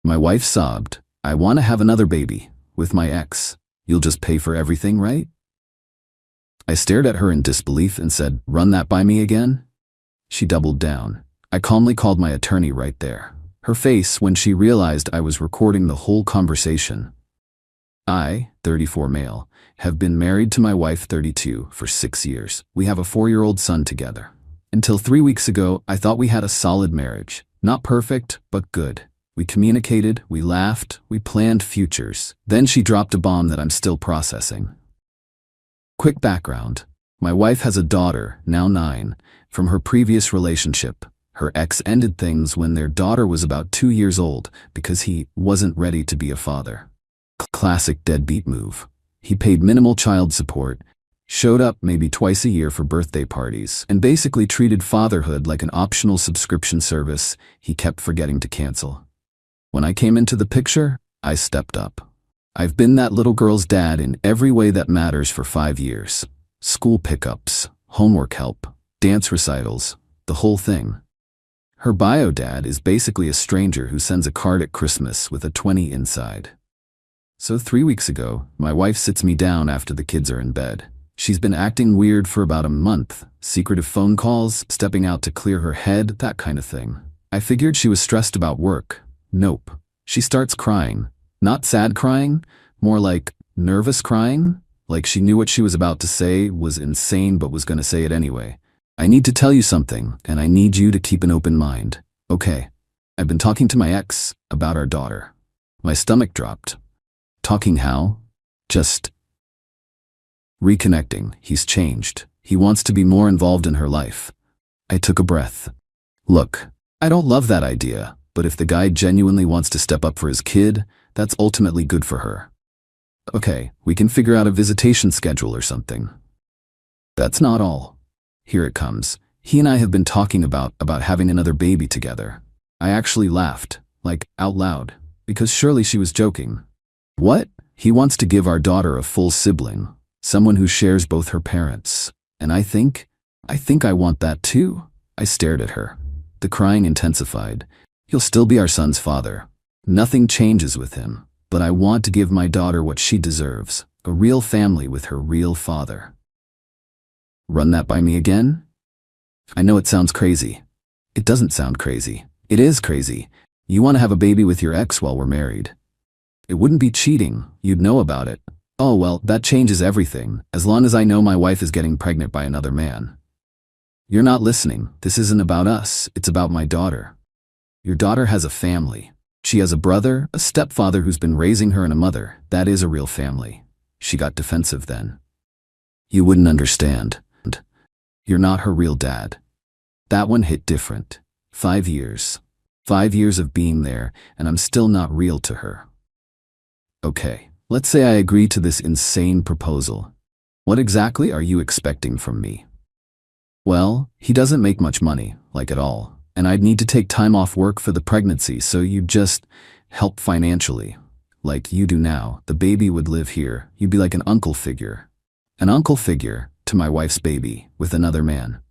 My wife sobbed. I want to have another baby. With my ex. You'll just pay for everything, right? I stared at her in disbelief and said, run that by me again? She doubled down. I calmly called my attorney right there. Her face when she realized I was recording the whole conversation. I, 34 male, have been married to my wife 32 for 6 years. We have a 4-year-old son together. Until 3 weeks ago, I thought we had a solid marriage. Not perfect, but good. We communicated, we laughed, we planned futures. Then she dropped a bomb that I'm still processing. Quick background. My wife has a daughter, now 9, from her previous relationship. Her ex ended things when their daughter was about 2 years old because he wasn't ready to be a father. Classic deadbeat move. He paid minimal child support, showed up maybe twice a year for birthday parties, and basically treated fatherhood like an optional subscription service he kept forgetting to cancel. When I came into the picture, I stepped up. I've been that little girl's dad in every way that matters for 5 years. School pickups, homework help, dance recitals, the whole thing. Her bio dad is basically a stranger who sends a card at Christmas with a 20 inside. So 3 weeks ago, my wife sits me down after the kids are in bed. She's been acting weird for about a month, secretive phone calls, stepping out to clear her head, that kind of thing. I figured she was stressed about work. Nope. She starts crying. Not sad crying, more like nervous crying, like she knew what she was about to say was insane but was gonna say it anyway. I need to tell you something, and I need you to keep an open mind. Okay. I've been talking to my ex about our daughter. My stomach dropped. Talking how? Just reconnecting. He's changed. He wants to be more involved in her life. I took a breath. Look, I don't love that idea, but if the guy genuinely wants to step up for his kid, that's ultimately good for her. Okay, we can figure out a visitation schedule or something. That's not all. Here it comes. He and I have been talking about having another baby together. I actually laughed, like out loud, because surely she was joking. What? He wants to give our daughter a full sibling, someone who shares both her parents. And I think I want that too. I stared at her. The crying intensified. He'll still be our son's father. Nothing changes with him, but I want to give my daughter what she deserves, a real family with her real father. Run that by me again? I know it sounds crazy. It doesn't sound crazy. It is crazy. You want to have a baby with your ex while we're married. It wouldn't be cheating. You'd know about it. Oh well, that changes everything, as long as I know my wife is getting pregnant by another man. You're not listening. This isn't about us. It's about my daughter. Your daughter has a family. She has a brother, a stepfather who's been raising her, and a mother. That is a real family. She got defensive then. You wouldn't understand. You're not her real dad. That one hit different. 5 years. 5 years of being there, and I'm still not real to her. Okay, let's say I agree to this insane proposal. What exactly are you expecting from me? Well, he doesn't make much money, like at all, and I'd need to take time off work for the pregnancy, so you'd just help financially. Like you do now, the baby would live here. You'd be like an uncle figure. An uncle figure to my wife's baby with another man.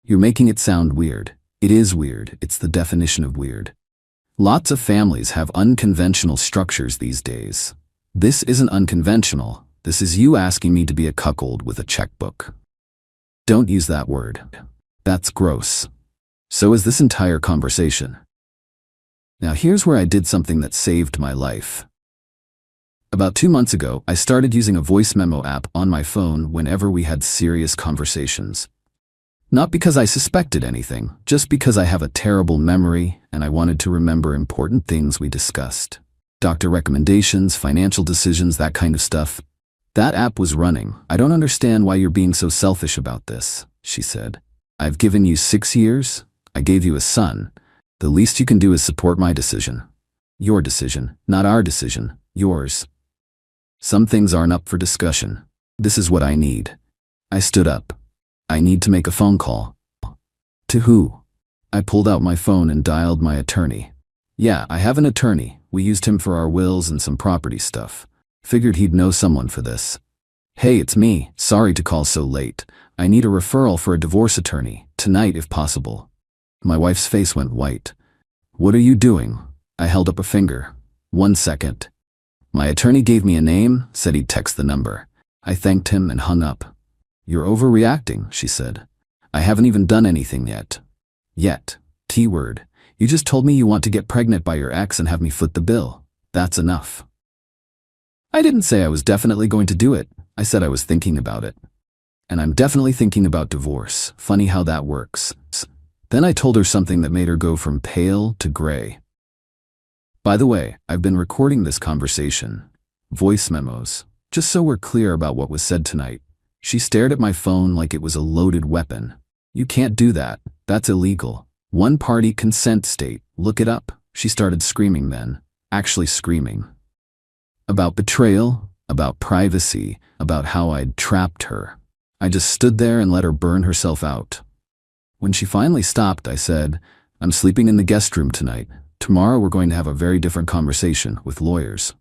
You're making it sound weird. It is weird. It's the definition of weird. Lots of families have unconventional structures these days. This isn't unconventional. This is you asking me to be a cuckold with a checkbook. Don't use that word. That's gross. So is this entire conversation. Now here's where I did something that saved my life. About 2 months ago, I started using a voice memo app on my phone whenever we had serious conversations. Not because I suspected anything, just because I have a terrible memory and I wanted to remember important things we discussed. Doctor recommendations, financial decisions, that kind of stuff. That app was running. I don't understand why you're being so selfish about this, she said. I've given you 6 years. I gave you a son. The least you can do is support my decision. Your decision, not our decision, yours. Some things aren't up for discussion. This is what I need. I stood up. I need to make a phone call. To who? I pulled out my phone and dialed my attorney. Yeah, I have an attorney. We used him for our wills and some property stuff. Figured he'd know someone for this. Hey, it's me. Sorry to call so late. I need a referral for a divorce attorney, tonight if possible. My wife's face went white. What are you doing? I held up a finger. 1 second. My attorney gave me a name, said he'd text the number. I thanked him and hung up. You're overreacting, she said. I haven't even done anything yet. Yet. T-word. You just told me you want to get pregnant by your ex and have me foot the bill. That's enough. I didn't say I was definitely going to do it. I said I was thinking about it. And I'm definitely thinking about divorce. Funny how that works. Then I told her something that made her go from pale to gray. By the way, I've been recording this conversation. Voice memos. Just so we're clear about what was said tonight. She stared at my phone like it was a loaded weapon. You can't do that. That's illegal. One-party consent state. Look it up. She started screaming then. Actually screaming. About betrayal, about privacy, about how I'd trapped her. I just stood there and let her burn herself out. When she finally stopped, I said, I'm sleeping in the guest room tonight. Tomorrow we're going to have a very different conversation with lawyers.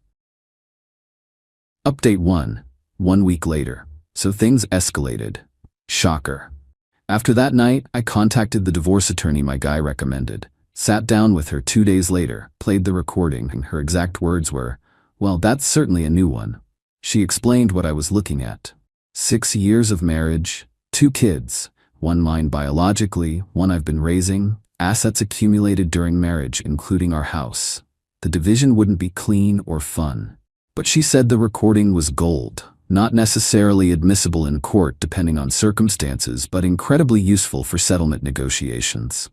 Update 1. 1 week later. So things escalated. Shocker. After that night, I contacted the divorce attorney my guy recommended. Sat down with her 2 days later, played the recording, and her exact words were, well, that's certainly a new one. She explained what I was looking at. 6 years of marriage, 2 kids, 1 mine biologically, 1 I've been raising, assets accumulated during marriage, including our house. The division wouldn't be clean or fun. But she said the recording was gold, not necessarily admissible in court depending on circumstances, but incredibly useful for settlement negotiations.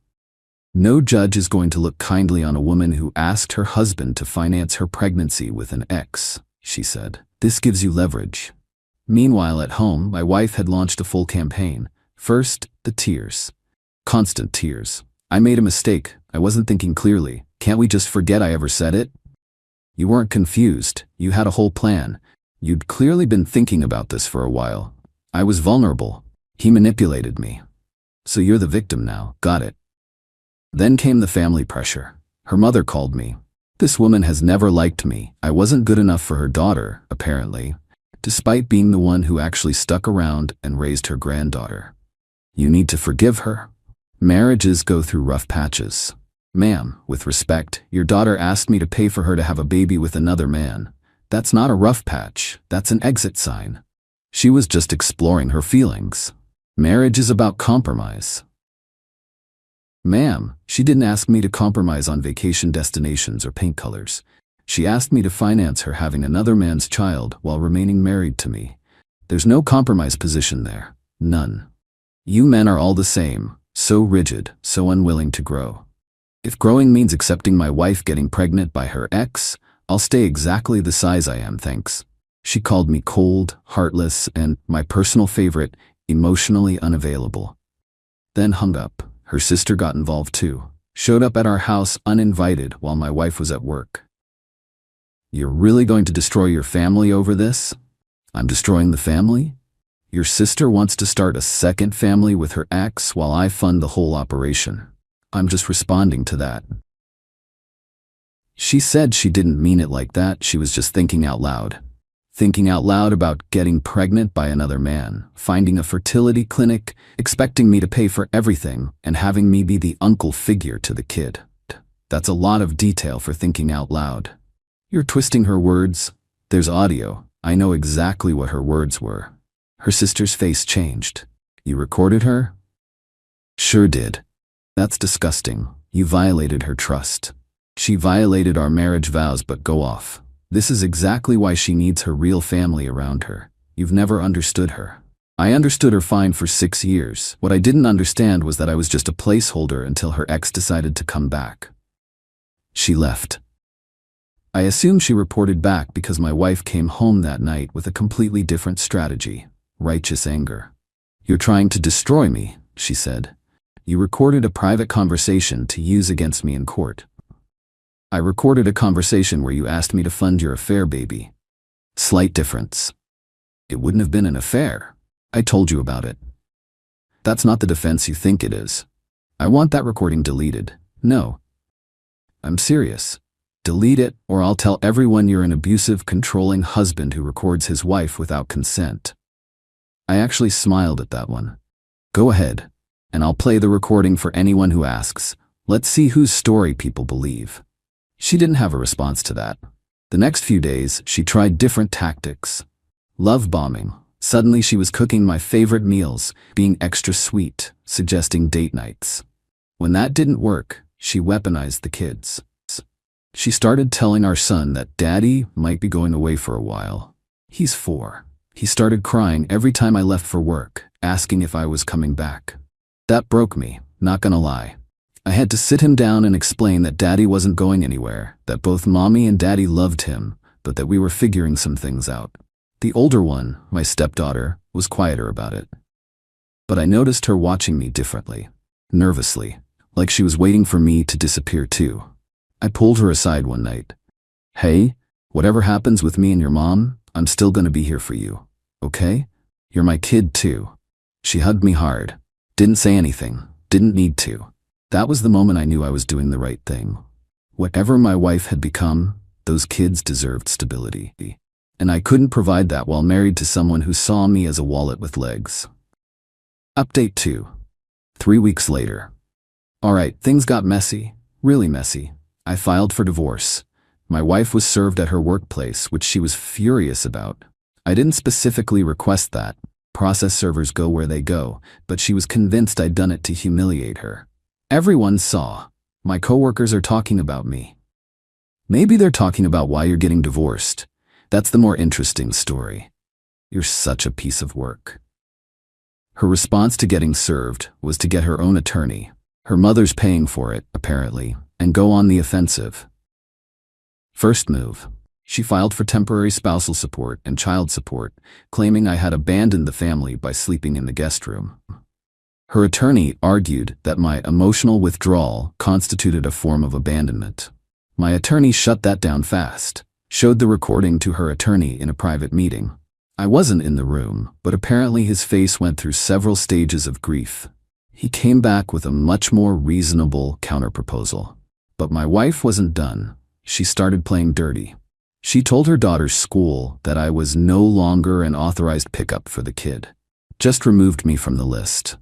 No judge is going to look kindly on a woman who asked her husband to finance her pregnancy with an ex, she said. This gives you leverage. Meanwhile, at home, my wife had launched a full campaign. First, the tears. Constant tears. I made a mistake. I wasn't thinking clearly. Can't we just forget I ever said it? You weren't confused. You had a whole plan. You'd clearly been thinking about this for a while. I was vulnerable. He manipulated me. So you're the victim now. Got it. Then came the family pressure. Her mother called me. This woman has never liked me. I wasn't good enough for her daughter, apparently, despite being the one who actually stuck around and raised her granddaughter. You need to forgive her. Marriages go through rough patches. Ma'am, with respect, your daughter asked me to pay for her to have a baby with another man. That's not a rough patch. That's an exit sign. She was just exploring her feelings. Marriage is about compromise. Ma'am, she didn't ask me to compromise on vacation destinations or paint colors. She asked me to finance her having another man's child while remaining married to me. There's no compromise position there. None. You men are all the same, so rigid, so unwilling to grow. If growing means accepting my wife getting pregnant by her ex, I'll stay exactly the size I am, thanks. She called me cold, heartless, and, my personal favorite, emotionally unavailable. Then hung up. Her sister got involved too. Showed up at our house uninvited while my wife was at work. You're really going to destroy your family over this? I'm destroying the family? Your sister wants to start a second family with her ex while I fund the whole operation. I'm just responding to that. She said she didn't mean it like that, she was just thinking out loud. Thinking out loud about getting pregnant by another man, finding a fertility clinic, expecting me to pay for everything, and having me be the uncle figure to the kid. That's a lot of detail for thinking out loud. You're twisting her words. There's audio. I know exactly what her words were. Her sister's face changed. You recorded her? Sure did. That's disgusting. You violated her trust. She violated our marriage vows, but go off. This is exactly why she needs her real family around her. You've never understood her. I understood her fine for 6 years. What I didn't understand was that I was just a placeholder until her ex decided to come back. She left. I assume she reported back because my wife came home that night with a completely different strategy. Righteous anger. You're trying to destroy me, she said. You recorded a private conversation to use against me in court. I recorded a conversation where you asked me to fund your affair, baby. Slight difference. It wouldn't have been an affair. I told you about it. That's not the defense you think it is. I want that recording deleted. No. I'm serious. Delete it, or I'll tell everyone you're an abusive, controlling husband who records his wife without consent. I actually smiled at that one. Go ahead, and I'll play the recording for anyone who asks. Let's see whose story people believe. She didn't have a response to that. The next few days, she tried different tactics. Love bombing. Suddenly she was cooking my favorite meals, being extra sweet, suggesting date nights. When that didn't work, she weaponized the kids. She started telling our son that Daddy might be going away for a while. He's 4. He started crying every time I left for work, asking if I was coming back. That broke me, not gonna lie. I had to sit him down and explain that Daddy wasn't going anywhere, that both Mommy and Daddy loved him, but that we were figuring some things out. The older one, my stepdaughter, was quieter about it. But I noticed her watching me differently, nervously, like she was waiting for me to disappear too. I pulled her aside one night. Hey, whatever happens with me and your mom, I'm still gonna be here for you, okay? You're my kid too. She hugged me hard. Didn't say anything, didn't need to. That was the moment I knew I was doing the right thing. Whatever my wife had become, those kids deserved stability. And I couldn't provide that while married to someone who saw me as a wallet with legs. Update 2. 3 weeks later. Alright, things got messy, really messy. I filed for divorce. My wife was served at her workplace, which she was furious about. I didn't specifically request that. Process servers go where they go, but she was convinced I'd done it to humiliate her. Everyone saw. My coworkers are talking about me. Maybe they're talking about why you're getting divorced. That's the more interesting story. You're such a piece of work. Her response to getting served was to get her own attorney. Her mother's paying for it, apparently, and go on the offensive. First move. She filed for temporary spousal support and child support, claiming I had abandoned the family by sleeping in the guest room. Her attorney argued that my emotional withdrawal constituted a form of abandonment. My attorney shut that down fast, showed the recording to her attorney in a private meeting. I wasn't in the room, but apparently his face went through several stages of grief. He came back with a much more reasonable counterproposal. But my wife wasn't done. She started playing dirty. She told her daughter's school that I was no longer an authorized pickup for the kid. Just removed me from the list.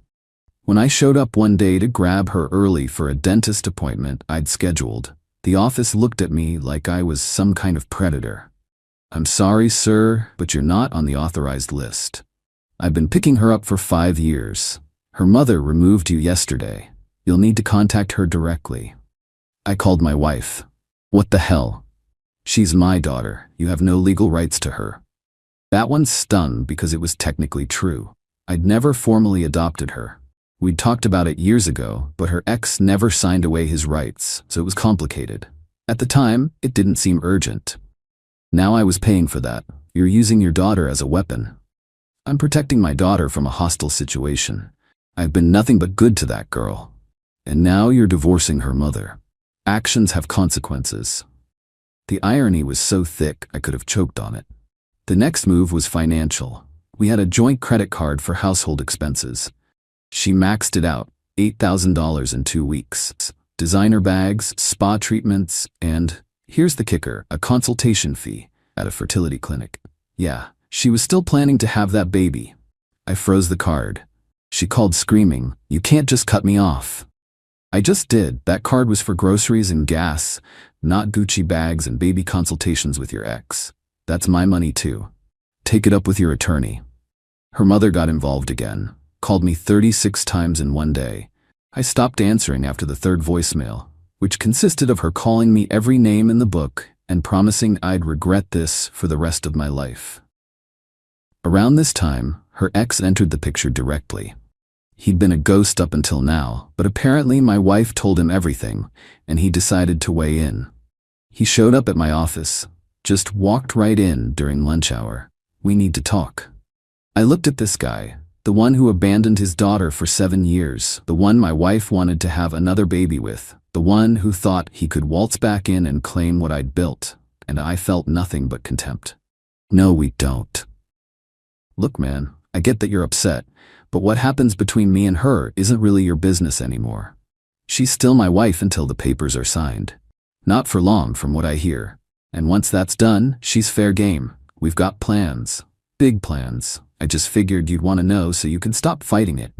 When I showed up one day to grab her early for a dentist appointment I'd scheduled, the office looked at me like I was some kind of predator. I'm sorry, sir, but you're not on the authorized list. I've been picking her up for 5 years. Her mother removed you yesterday. You'll need to contact her directly. I called my wife. What the hell? She's my daughter. You have no legal rights to her. That one stung because it was technically true. I'd never formally adopted her. We'd talked about it years ago, but her ex never signed away his rights, so it was complicated. At the time, it didn't seem urgent. Now I was paying for that. You're using your daughter as a weapon. I'm protecting my daughter from a hostile situation. I've been nothing but good to that girl. And now you're divorcing her mother. Actions have consequences. The irony was so thick I could have choked on it. The next move was financial. We had a joint credit card for household expenses. She maxed it out, $8,000 in 2 weeks. Designer bags, spa treatments, and, here's the kicker, a consultation fee at a fertility clinic. Yeah, she was still planning to have that baby. I froze the card. She called screaming, "You can't just cut me off." I just did. That card was for groceries and gas, not Gucci bags and baby consultations with your ex. That's my money too. Take it up with your attorney. Her mother got involved again, called me 36 times in one day. I stopped answering after the 3rd voicemail, which consisted of her calling me every name in the book and promising I'd regret this for the rest of my life. Around this time, her ex entered the picture directly. He'd been a ghost up until now, but apparently my wife told him everything, and he decided to weigh in. He showed up at my office, just walked right in during lunch hour. We need to talk. I looked at this guy, the one who abandoned his daughter for 7 years, the one my wife wanted to have another baby with, the one who thought he could waltz back in and claim what I'd built, and I felt nothing but contempt. No, we don't. Look, man, I get that you're upset, but what happens between me and her isn't really your business anymore. She's still my wife until the papers are signed. Not for long, from what I hear. And once that's done, she's fair game. We've got plans. Big plans. I just figured you'd want to know so you can stop fighting it.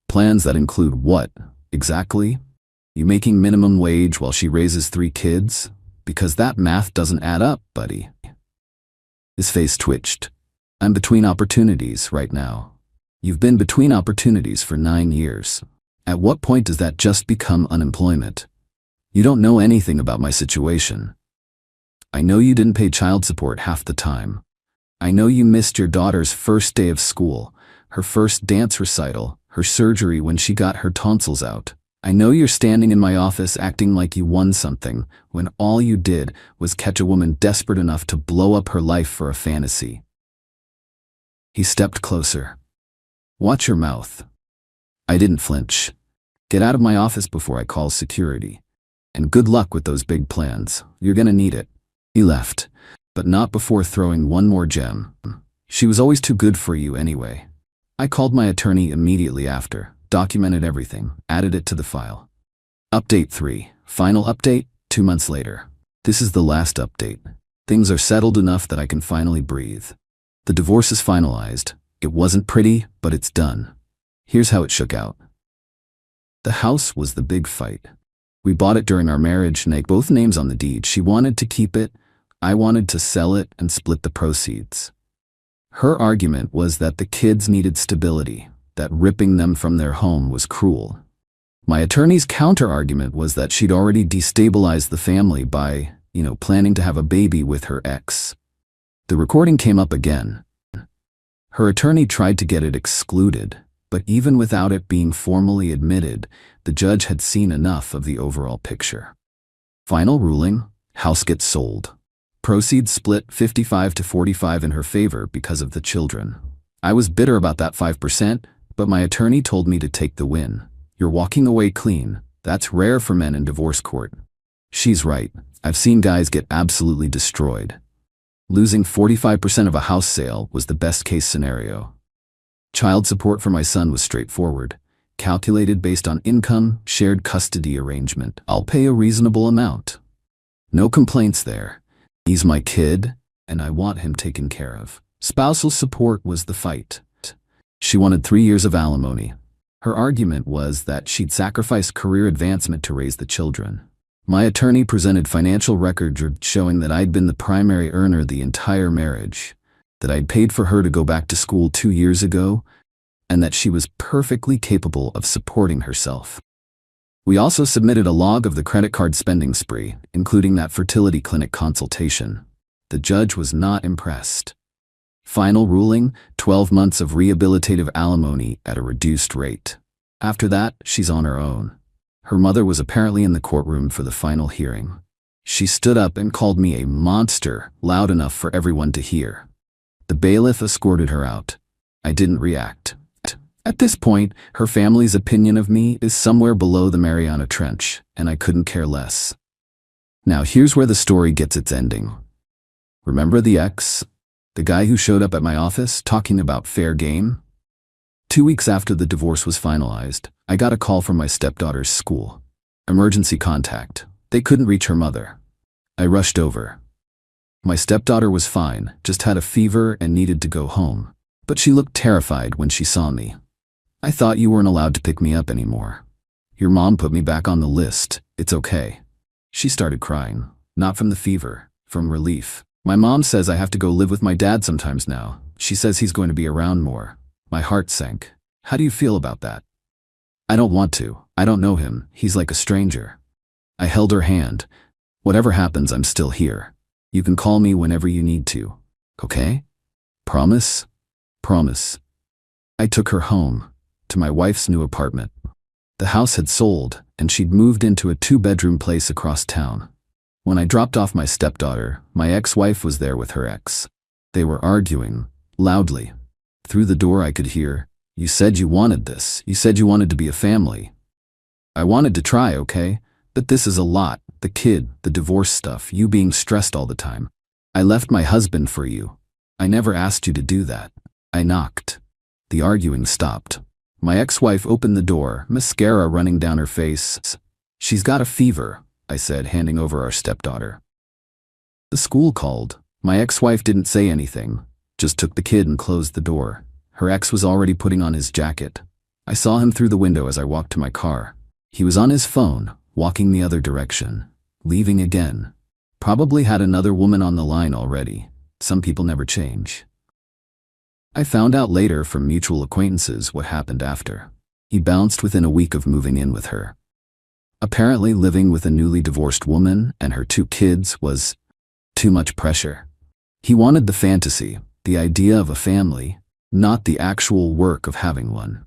Plans that include what, exactly? You making minimum wage while she raises 3 kids? Because that math doesn't add up, buddy. His face twitched. I'm between opportunities right now. You've been between opportunities for 9 years. At what point does that just become unemployment? You don't know anything about my situation. I know you didn't pay child support half the time. I know you missed your daughter's first day of school, her first dance recital, her surgery when she got her tonsils out. I know you're standing in my office acting like you won something when all you did was catch a woman desperate enough to blow up her life for a fantasy. He stepped closer. Watch your mouth. I didn't flinch. Get out of my office before I call security. And good luck with those big plans. You're gonna need it. He left, but not before throwing one more gem. She was always too good for you anyway. I called my attorney immediately after, documented everything, added it to the file. Update 3. Final update, 2 months later. This is the last update. Things are settled enough that I can finally breathe. The divorce is finalized. It wasn't pretty, but it's done. Here's how it shook out. The house was the big fight. We bought it during our marriage and had both names on the deed. She wanted to keep it. I wanted to sell it and split the proceeds. Her argument was that the kids needed stability, that ripping them from their home was cruel. My attorney's counter-argument was that she'd already destabilized the family by, planning to have a baby with her ex. The recording came up again. Her attorney tried to get it excluded, but even without it being formally admitted, the judge had seen enough of the overall picture. Final ruling, house gets sold. Proceeds split 55 to 45 in her favor because of the children. I was bitter about that 5%, but my attorney told me to take the win. You're walking away clean. That's rare for men in divorce court. She's right. I've seen guys get absolutely destroyed. Losing 45% of a house sale was the best case scenario. Child support for my son was straightforward. Calculated based on income, shared custody arrangement. I'll pay a reasonable amount. No complaints there. He's my kid, and I want him taken care of. Spousal support was the fight. She wanted 3 years of alimony. Her argument was that she'd sacrifice career advancement to raise the children. My attorney presented financial records showing that I'd been the primary earner the entire marriage, that I'd paid for her to go back to school 2 years ago, and that she was perfectly capable of supporting herself. We also submitted a log of the credit card spending spree, including that fertility clinic consultation. The judge was not impressed. Final ruling, 12 months of rehabilitative alimony at a reduced rate. After that, she's on her own. Her mother was apparently in the courtroom for the final hearing. She stood up and called me a monster, loud enough for everyone to hear. The bailiff escorted her out. I didn't react. At this point, her family's opinion of me is somewhere below the Mariana Trench, and I couldn't care less. Now here's where the story gets its ending. Remember the ex? The guy who showed up at my office talking about fair game? 2 weeks after the divorce was finalized, I got a call from my stepdaughter's school. Emergency contact. They couldn't reach her mother. I rushed over. My stepdaughter was fine, just had a fever and needed to go home. But she looked terrified when she saw me. I thought you weren't allowed to pick me up anymore. Your mom put me back on the list. It's okay. She started crying. Not from the fever, from relief. My mom says I have to go live with my dad sometimes now. She says he's going to be around more. My heart sank. How do you feel about that? I don't want to. I don't know him. He's like a stranger. I held her hand. Whatever happens, I'm still here. You can call me whenever you need to. Okay? Promise? Promise. I took her home, to my wife's new apartment. The house had sold, and she'd moved into a 2-bedroom place across town. When I dropped off my stepdaughter, my ex-wife was there with her ex. They were arguing, loudly. Through the door I could hear, "You said you wanted this. You said you wanted to be a family." I wanted to try, okay? But this is a lot. The kid, the divorce stuff, you being stressed all the time. I left my husband for you. I never asked you to do that. I knocked. The arguing stopped. My ex-wife opened the door, mascara running down her face. "She's got a fever," I said, handing over our stepdaughter. The school called. My ex-wife didn't say anything, just took the kid and closed the door. Her ex was already putting on his jacket. I saw him through the window as I walked to my car. He was on his phone, walking the other direction, leaving again. Probably had another woman on the line already. Some people never change. I found out later from mutual acquaintances what happened after. He bounced within a week of moving in with her. Apparently living with a newly divorced woman and her 2 kids was too much pressure. He wanted the fantasy, the idea of a family, not the actual work of having one.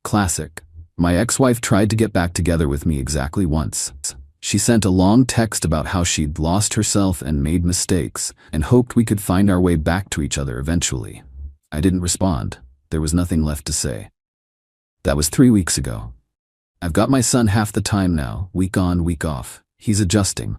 Classic. My ex-wife tried to get back together with me exactly once. She sent a long text about how she'd lost herself and made mistakes and hoped we could find our way back to each other eventually. I didn't respond. There was nothing left to say. That was 3 weeks ago. I've got my son half the time now, week on, week off. He's adjusting.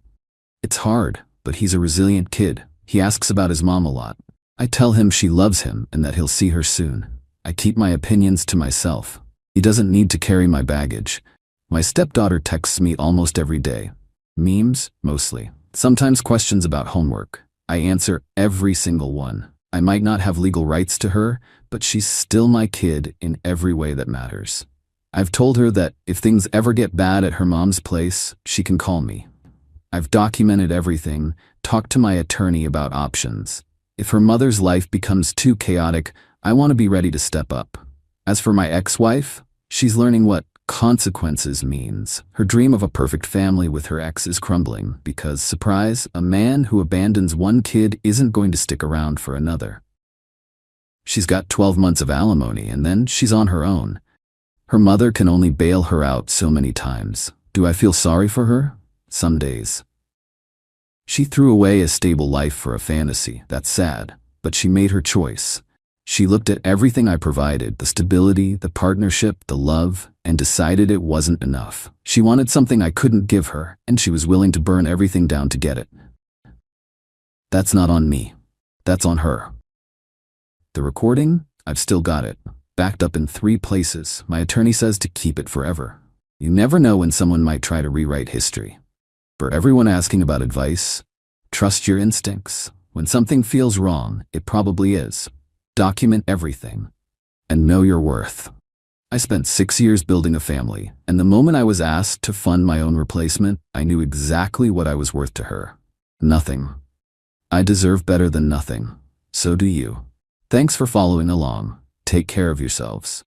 It's hard, but he's a resilient kid. He asks about his mom a lot. I tell him she loves him and that he'll see her soon. I keep my opinions to myself. He doesn't need to carry my baggage. My stepdaughter texts me almost every day. Memes, mostly. Sometimes questions about homework. I answer every single one. I might not have legal rights to her, but she's still my kid in every way that matters. I've told her that if things ever get bad at her mom's place, she can call me. I've documented everything, talked to my attorney about options. If her mother's life becomes too chaotic, I want to be ready to step up. As for my ex-wife, she's learning what consequences means. Her dream of a perfect family with her ex is crumbling because, surprise, a man who abandons one kid isn't going to stick around for another. She's got 12 months of alimony and then she's on her own. Her mother can only bail her out so many times. Do I feel sorry for her? Some days. She threw away a stable life for a fantasy. That's sad, but she made her choice. She looked at everything I provided, the stability, the partnership, the love, and decided it wasn't enough. She wanted something I couldn't give her, and she was willing to burn everything down to get it. That's not on me. That's on her. The recording? I've still got it. Backed up in 3 places. My attorney says to keep it forever. You never know when someone might try to rewrite history. For everyone asking about advice, trust your instincts. When something feels wrong, it probably is. Document everything. And know your worth. I spent 6 years building a family, and the moment I was asked to fund my own replacement, I knew exactly what I was worth to her. Nothing. I deserve better than nothing. So do you. Thanks for following along. Take care of yourselves.